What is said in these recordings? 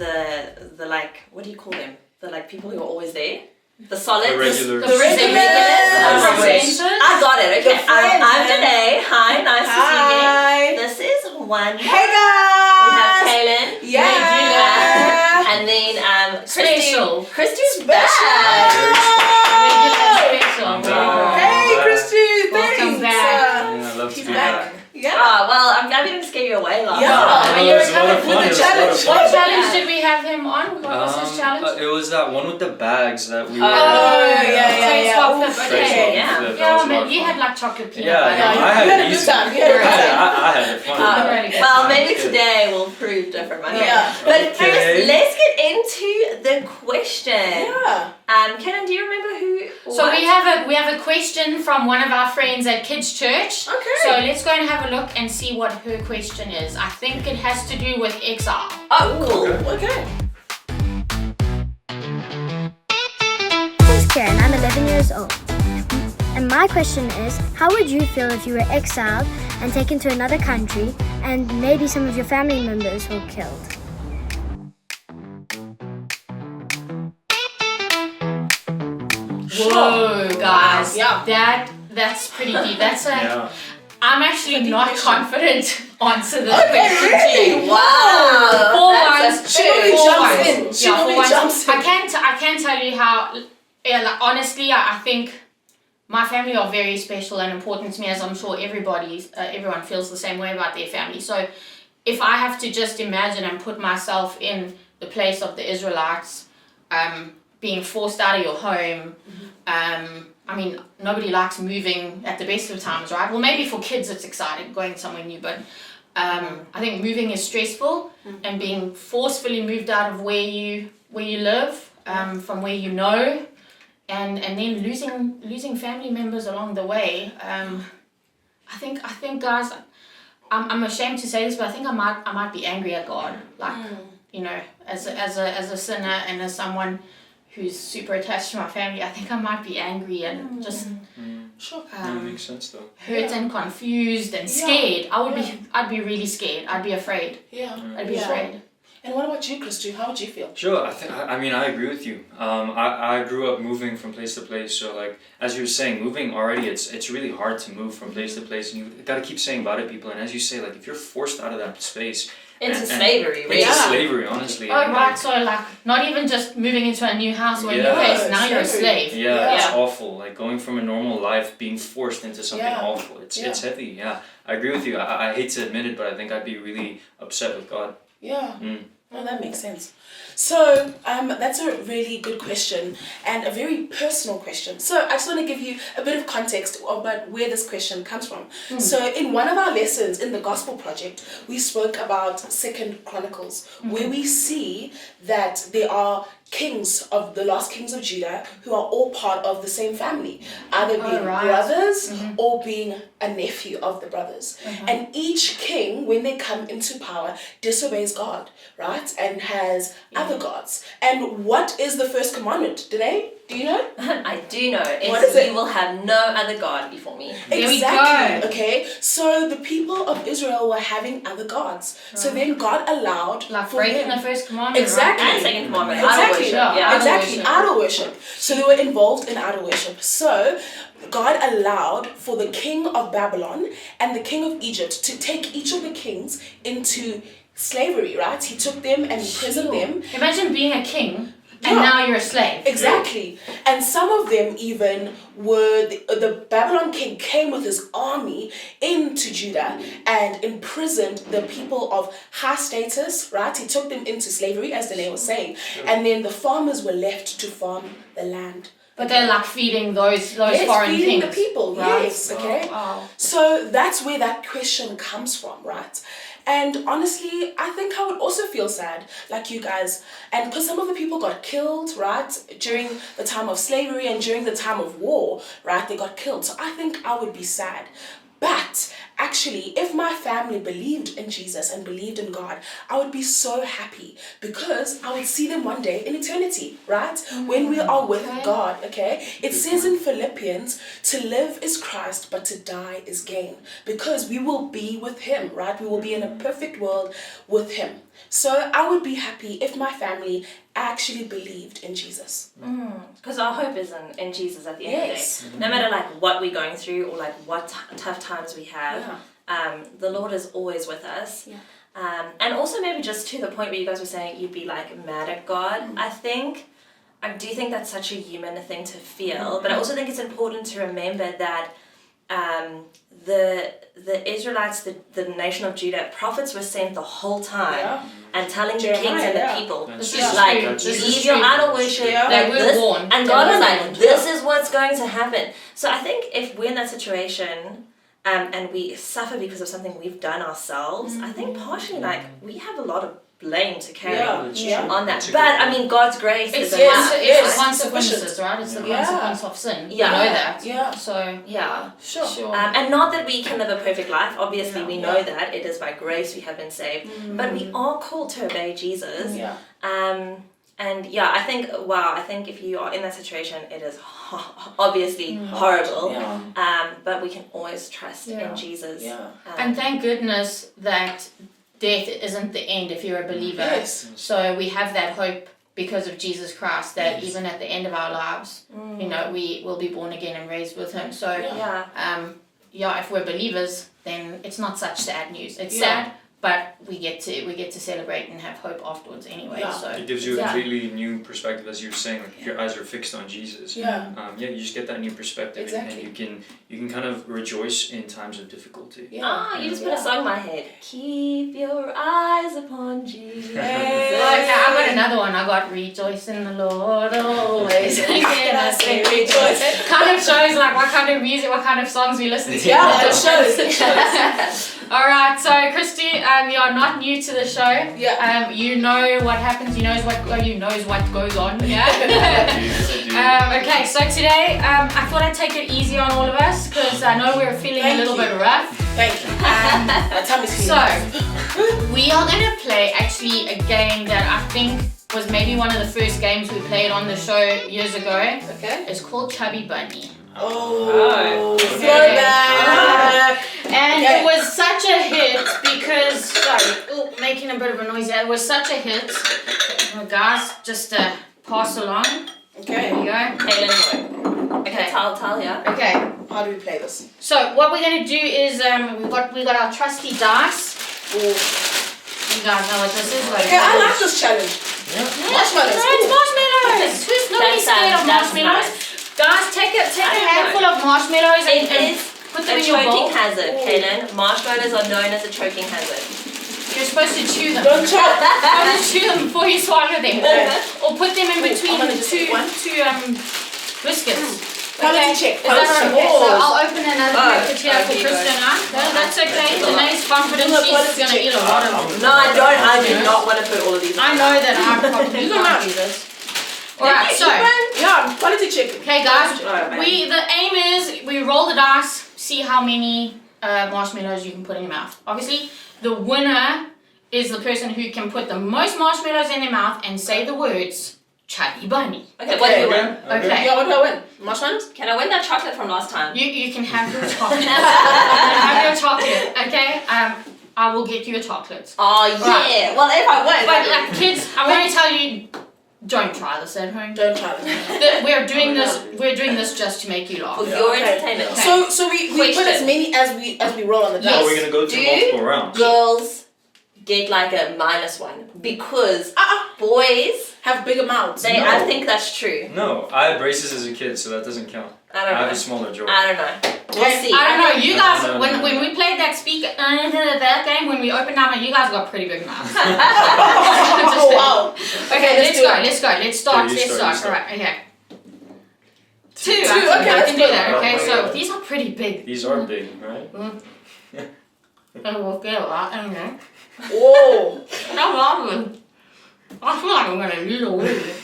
the like, what do you call them? The like people who are always there. The solids. The regulars. The regulars. I got it. Okay. I'm Danae. Hi. Nice to see you. This is Wanda. Hey guys. We have Kaylin. Yeah. And then Special. Christy's back. Hey Christy. Welcome Thanks. back. I love to He's be back. back. Yeah. Oh, well, I'm going to scare you away last Yeah. time. It was a lot of fun. with the challenge. What challenge did we have him on? What was his challenge? It was that one with the bags that we were. Face swap flip. Face Okay. swap Yeah. flip, that Yeah, was a lot man, of you fun. had like chocolate peanut Yeah, butter. I You had had it a good easy. time. You had a good time. I had it fun. Really good. Well, maybe Okay. today will prove different. Okay. Yeah. But Okay. first, let's get into the question. Yeah. Kenan, do you remember who? So we have a question from one of our friends at Kids Church. Okay. So let's go and have a look and see what her question is. I think it has to do with Exile. Oh, cool. Okay. Name's Karen, I'm 11 years old. And my question is, how would you feel if you were exiled and taken to another country and maybe some of your family members were killed? Whoa, guys. Yeah. That's pretty deep. That's a. Yeah. I'm actually not question. confident to answer this Okay, question really? today. Wow. For That's once, She only for jumps once. in. She Yeah, for only once. jumps in. I can't tell you how. Yeah, like, honestly, I think my family are very special and important to me, as I'm sure everyone feels the same way about their family. So, if I have to just imagine and put myself in the place of the Israelites, being forced out of your home. I mean, nobody likes moving at the best of times, right? Well, maybe for kids it's exciting, going somewhere new, but I think moving is stressful, and being forcefully moved out of where you live, from where you know, and then losing family members along the way. I think guys, I'm ashamed to say this, but I think I might be angry at God, like you know, as a sinner and as someone who's super attached to my family. I think I might be angry and just Sure. That makes sense though. hurt and confused and scared. I'd be really scared. I'd be afraid. Yeah. I'd be afraid. And what about you, Christy? How would you feel? Sure, I mean, I agree with you. I grew up moving from place to place, so like, as you were saying, moving already, it's really hard to move from place to place, and you gotta keep saying bye to people, and as you say, like, if you're forced out of that space... Into slavery, really. Into Yeah. slavery, honestly. Oh, and, right. like, So, like, not even just moving into a new house or a new Yeah. place, now you're a Slavery. slave. Yeah, it's Yeah. awful. Like, going from a normal life, being forced into something Yeah. awful. It's heavy, yeah. I agree with you. I hate to admit it, but I think I'd be really upset with God. Yeah. Mm. Well, that makes sense. So, that's a really good question and a very personal question. So, I just want to give you a bit of context about where this question comes from. So, in one of our lessons in the Gospel Project, we spoke about 2nd Chronicles, where we see that there are kings of the last kings of Judah who are all part of the same family, either being right. brothers or being a nephew of the brothers. And each king, when they come into power, disobeys God, right? And has other gods. And what is the first commandment? Danae, do you know? I do know. What is it? You will have no other God before me. There we Exactly. go. Okay. So the people of Israel were having other gods. So then God allowed Like for breaking them. the first commandment. Exactly. And second commandment, Exactly. idol worship. Yeah. Yeah. Exactly, worship. idol worship. So they were involved in idol worship. So God allowed for the king of Babylon and the king of Egypt to take each of the kings into slavery, right? He took them and imprisoned them. Imagine being a king and Yeah. now you're a slave. Exactly. And some of them even were, the Babylon king came with his army into Judah and imprisoned the people of high status, right? He took them into slavery, as Danae was saying. And then the farmers were left to farm the land. But they're like feeding those Yes, foreign feeding kings. the people, Right. yes, okay? Wow. So that's where that question comes from, right? And honestly, I think I would also feel sad, like you guys, and because some of the people got killed, right, during the time of slavery and during the time of war, right, they got killed. So I think I would be sad. But actually, if my family believed in Jesus and believed in God, I would be so happy because I would see them one day in eternity, right? When we are with God, okay? It says in Philippians, to live is Christ, but to die is gain. Because we will be with Him, right? We will be in a perfect world with Him. So I would be happy if my family actually believed in Jesus. Because our hope is in Jesus at the end of the day. No matter like what we're going through or like what tough times we have, the Lord is always with us. And also maybe just to the point where you guys were saying you'd be like mad at God. I do think that's such a human thing to feel, but I also think it's important to remember that the Israelites, the nation of Judah, prophets were sent the whole time and telling the kings and the people, leave your idol worship. They were born. And God was like, this is what's going to happen. So I think if we're in that situation and we suffer because of something we've done ourselves, I think partially like we have a lot of blame to carry on that. But I mean, God's grace is enough. It's the consequences, right? It's the consequence of sin. We know that. So sure. And not that we can live a perfect life. Obviously, we know that it is by grace we have been saved. But we are called to obey Jesus. And I think if you are in that situation, it is obviously horrible. But we can always trust in Jesus. And thank goodness that death isn't the end if you're a believer. So we have that hope because of Jesus Christ that even at the end of our lives, you know, we will be born again and raised with Him. So if we're believers, then it's not such sad news. It's sad, but we get to celebrate and have hope afterwards anyway. So it gives you a completely new perspective, as you were saying. Like if your eyes are fixed on Jesus, you just get that new perspective, and you can kind of rejoice in times of difficulty. You just put a song in my head. Keep your eyes upon Jesus. I got another one. I got rejoice in the Lord always. Again, I say rejoice. It kind of shows like what kind of music, what kind of songs we listen to. It shows. All right, so Christy, you are not new to the show. You know what happens. You knows what goes on. Okay, so today I thought I'd take it easy on all of us because I know we're feeling a little bit rough. Thank you. My tummy's feeling So we are gonna play actually a game that I think was maybe one of the first games we played on the show years ago. Okay. It's called Chubby Bunny. So bad. And it was such a hit because, making a bit of a noise there. It was such a hit. Guys, just pass along. Okay. There you go. Kaylin, okay, tell ya. Okay. How do we play this? So what we're gonna do is we got our trusty dice. You guys know what this is, right? Okay, I like this challenge. Marshmallows. It's marshmallows. Who's nobody scared of marshmallows? Nice. Guys, take a handful of marshmallows and put them in your bowl. Choking hazard, Kaylin. Marshmallows are known as a choking hazard. You're supposed to chew them. Don't choke. Chew them before you swallow them. Or put them in between two biscuits. Quality check. Is that right? Okay, so I'll open another package here for Kristen. That's okay. Danae's confident she's going to eat a lot of them. No, I don't. I do not want to put all of these in. I know that I probably can't do this. Alright, so quality check. Okay guys, the aim is we roll the dice, see how many marshmallows you can put in your mouth. Obviously, the winner is the person who can put the most marshmallows in their mouth and say the words Chubby Bunny. Okay, what do you win? Okay. Yeah, what do I win? Marshmallows? Can I win that chocolate from last time? You can have your chocolate. Have your chocolate, okay? I will get you a chocolate. Oh yeah. Right. Well, if I win. But like kids, I'm going to tell you. Don't try this at home. Don't try this. We're doing this just to make you laugh. For your entertainment. Okay. So we put as many as we roll on the dice. Yes. Are we gonna go through multiple rounds? Girls get like a -1 because boys have bigger mouths. I think that's true. No, I had braces as a kid, so that doesn't count. I don't know. I have a smaller jaw. I don't know. We'll see. I don't know. You guys, when we played that that game, when we opened up, you guys got pretty big mouths. Oh wow. Okay, let's go. Let's start. All right. Okay. Two. Okay, I can do that. Okay, so these are pretty big. These are big, right? And we'll get a lot in there. Whoa. I feel like I'm gonna lose a word.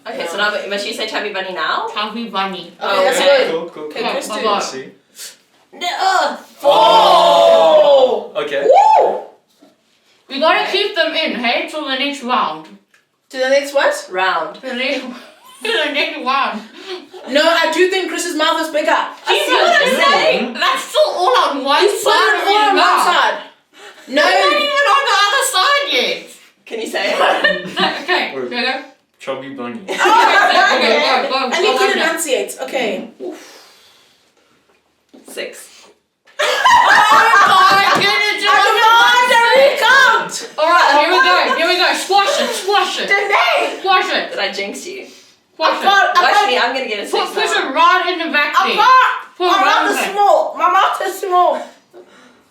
Okay, so now must you say Chubby Bunny now? Chubby Bunny. Okay, that's good. Cool. Okay, Let's see. No. Oh! Okay. Woo! We gotta keep them in, hey, till the next round. To the next what? Round. To the next round. No, I do think Chris's mouth is bigger. See what I'm saying? That's still all on one He's put side it of all his on one mouth. side. No. It's not even on the other side yet. Can you say it? Okay, here we go. Chubby bunny. Okay, go. And you can enunciate. Okay. 6. Oh my goodness, you Recount. Alright, here we go. Squash it. Danae. Squash it. Did I jinx you? Squash it. Watch me, I'm gonna get a 6 Push now. it right in the back there. Put My it right mouth in is the back. small. My mouth is small.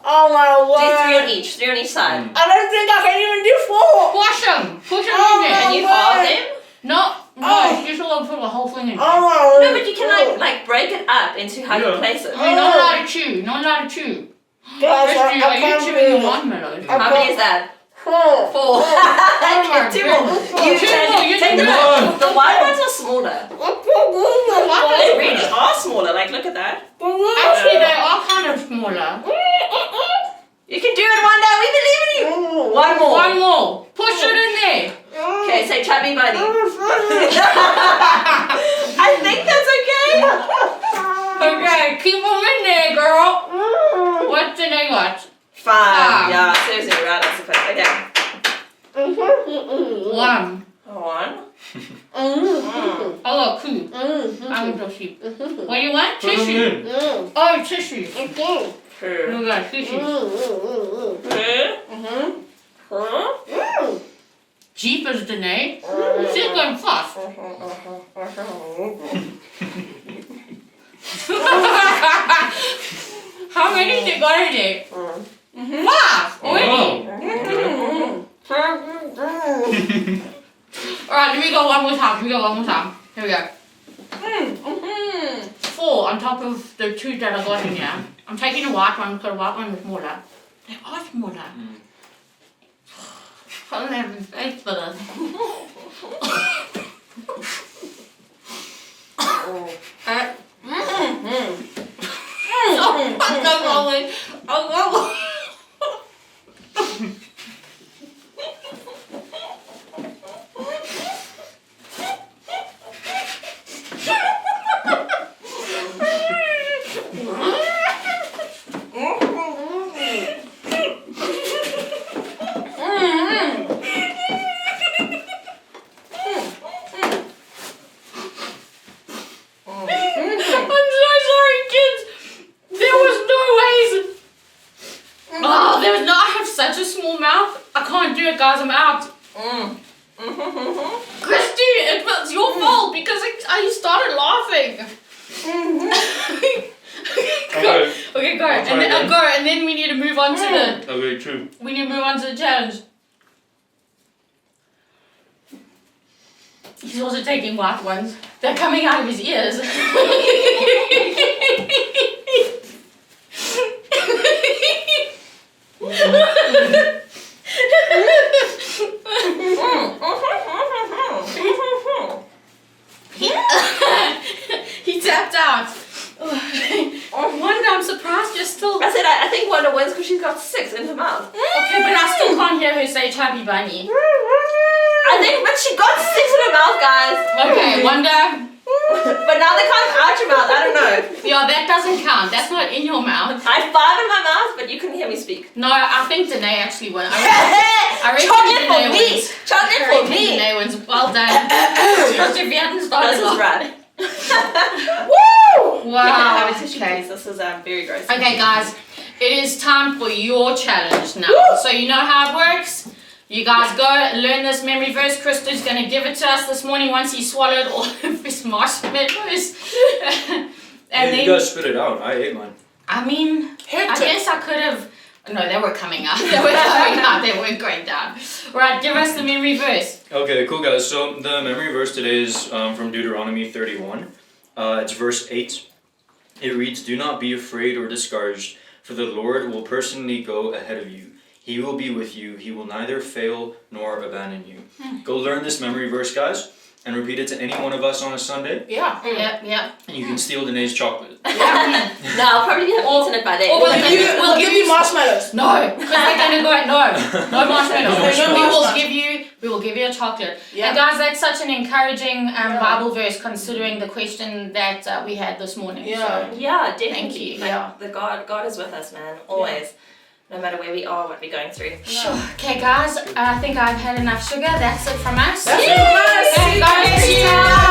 Oh my Do 3 word. on each. 3 on each side. I don't think I can even do 4. Squash them. Push them Oh in there. Can you halve them? No, Oh. you still gotta put the whole thing in. Oh my No, but you can like break it up into how you Yeah. place it. You're not allowed to chew. Not allowed to chew. Guys, Christy, I are you can't chewing do it. watermelon? How many is that? 4. 4. my Okay, 2 more. goodness. You Two more, you take do them it. out. The white ones are smaller. They really are smaller. Like, look at that. Actually, they are kind of smaller. You can do it one day. We believe in you. One more. One more. Push it in there. Okay, say chubby bunny. I think that's okay. Okay, keep them in there, girl. What's the name? What? 5. Yeah, seriously, right, I suppose. Okay. 1. 1. Oh, look, 2. I want to see. What do you want? Put 'em Tissue. in. Oh, tissue. 2. Look at tissue. 3. Jeepers, Danae. She's going fast. How many they got in there? 5 already. Alright, let me go one more time. Here we go. 4 on top of the 2 that I got in here. I'm taking the white one because the white one is smaller. They are smaller. I don't have any face for this. Guys, I'm out. Christy, it was your fault because I started laughing. Okay, go. And then go, and then we need to move on to the. Okay, true. We need to move on to the challenge. He's also taking white ones. They're coming out of his ears. He tapped out. Wanda, I'm surprised you're still. I said I think Wanda wins because she's got 6 in her mouth. Okay, but I still can't hear her say chubby bunny. I think, but she got 6 in her mouth, guys. Okay, Wanda. But now they can't out your mouth. I don't know. Yeah, that doesn't count. That's not in your mouth. I had 5 in my mouth, but you couldn't hear me speak. No, I think Danae actually won. I reckon Chocolate for Danae me. wins. Chocolate I for reckon me. Danae wins. Well done. Because if you hadn't started This is off. right. Woo! Wow. Wow. Have a tissue, please. This is very gross. Okay, guys, it is time for your challenge now. Woo! So you know how it works. You guys go learn this memory verse. Kristo's going to give it to us this morning once he swallowed all of his marshmallows. And then, You guys spit it out. I ate mine. I mean, I Hectic. guess I could have. No, they were coming out. They were coming out. They weren't going down. Right, give us the memory verse. Okay, cool guys. So the memory verse today is from Deuteronomy 31. It's verse 8. It reads, "Do not be afraid or discouraged, for the Lord will personally go ahead of you. He will be with you. He will neither fail nor abandon you." Go learn this memory verse, guys. and repeat it to any one of us on a Sunday. Yeah. Yeah. And you can steal Danae's chocolate. Yeah. No, I'll probably have eaten it by then. Or We'll give you marshmallows. No, because they're gonna go no marshmallows. No We will give you a chocolate. Yeah. And guys, that's such an encouraging Bible verse considering the question that we had this morning. Yeah. So, Yeah, definitely. Thank you. Like, Yeah. the God is with us, man. Always. No matter where we are, what we're going through. Sure. Okay, guys, I think I've had enough sugar. That's it from us. That's it from us. Okay, God bless you.